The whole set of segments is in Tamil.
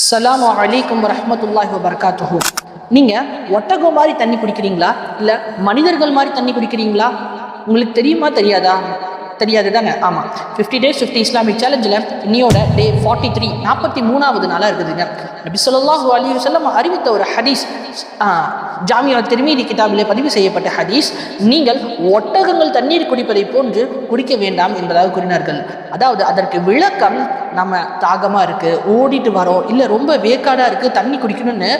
அஸ்ஸலாமு அலைக்கும் வரஹ்மத்துல்லாஹி வபரகாத்துஹு. நீங்கள் ஒட்டகம் மாதிரி தண்ணி குடிக்கிறீங்களா, இல்லை மனிதர்கள் மாதிரி தண்ணி குடிக்கிறீங்களா? உங்களுக்கு தெரியுமா தெரியாதா? தெரியாது தானே? ஆமாம். 50 days 50 இஸ்லாமிக் சேலஞ்சில் இன்னையோட டே 43 43வது நாளாக இருக்குதுங்க. நபி ஸல்லல்லாஹு அலைஹி வஸல்லம் அறிவித்த ஒரு ஹதீஸ், ஜாமியா திர்மிதி கிதாபிலே பதிவு செய்யப்பட்ட ஹதீஸ், நீங்கள் ஒட்டகங்கள் தண்ணீர் குடிப்பதை போன்று குடிக்க வேண்டாம் என்பதாக கூறினார்கள். அதாவது அதற்கு விளக்கம், நம்ம தாகமாக இருக்குது, ஓடிட்டு வரோம், இல்லை ரொம்ப வேக்காடாக இருக்குது, தண்ணி குடிக்கணும்னு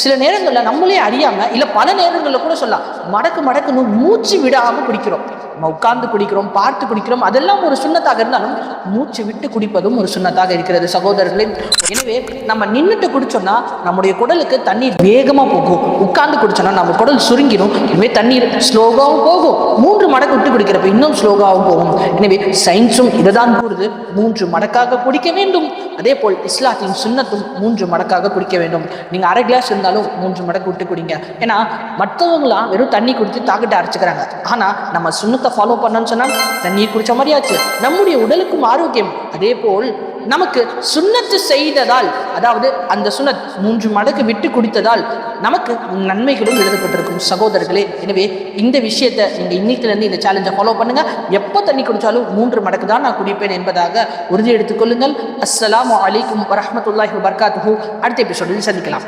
சில நேரங்களில் நம்மளே அறியாமல், இல்லை பல நேரங்களில் கூட சொல்லலாம், மடக்குன்னு மூச்சு விடாமல் குடிக்கிறோம். நம்ம உட்கார்ந்து குடிக்கிறோம், பார்த்து குடிக்கிறோம், அதெல்லாம் ஒரு சுண்ணத்தாக இருந்தாலும் மூச்சு விட்டு குடிப்பதும் ஒரு சுண்ணத்தாக இருக்கிறது சகோதரர்களே. எனவே நம்ம நின்றுட்டு குடிச்சோம்னா நம்முடைய குடலுக்கு தண்ணீர் வேகமாக போகும், உட்கார்ந்து குடிச்சோம்னா நம்ம குடல் சுருங்கிடும். எனவே தண்ணீர் ஸ்லோகாவும் போகும், 3 மடக்கு விட்டு குடிக்கிறப்ப இன்னும் ஸ்லோகாவும் போகும். எனவே சயின்ஸும் இதை தான் கூறுது, 3 மடக்காக குடிக்க வேண்டும். அதே போல் இஸ்லாத்தின் சுன்னத்தும் 3 மடக்காக குடிக்க வேண்டும். நீங்கள் அரை கிளாஸ் இருந்தாலும் 3 மடக்கு விட்டு குடிங்க. ஏன்னா மற்றவங்களாம் வெறும் தண்ணி குடித்து தாக்கிட்டு அரைச்சிக்கிறாங்க. ஆனால் நம்ம சுண்ணத்தை ஃபாலோ பண்ணணும்னு சொன்னால் தண்ணீர் குடித்த மாதிரியாச்சு, நம்முடைய உடலுக்கும் ஆரோக்கியம். அதே போல் நமக்கு சுண்ணத்து செய்ததால், அதாவது அந்த சுன்னத் 3 மடக்கு விட்டு குடித்ததால் நமக்கு நன்மைகளும் எழுதப்பட்டிருக்கும் சகோதரர்களே. எனவே இந்த விஷயத்தை நீங்கள் இன்னைக்குலேருந்து இந்த சேலஞ்சை ஃபாலோ பண்ணுங்க. எப்போ தண்ணி குடித்தாலும் 3 மடக்கு தான் நான் குடிப்பேன் என்பதாக உறுதி எடுத்துக்கொள்ளுங்கள். அஸ்ஸலாமு அலைக்கும் வரஹ்மத்துல்லாஹி வபரகாத்துஹு. அடுத்த எபிசோடில் சந்திக்கலாம்.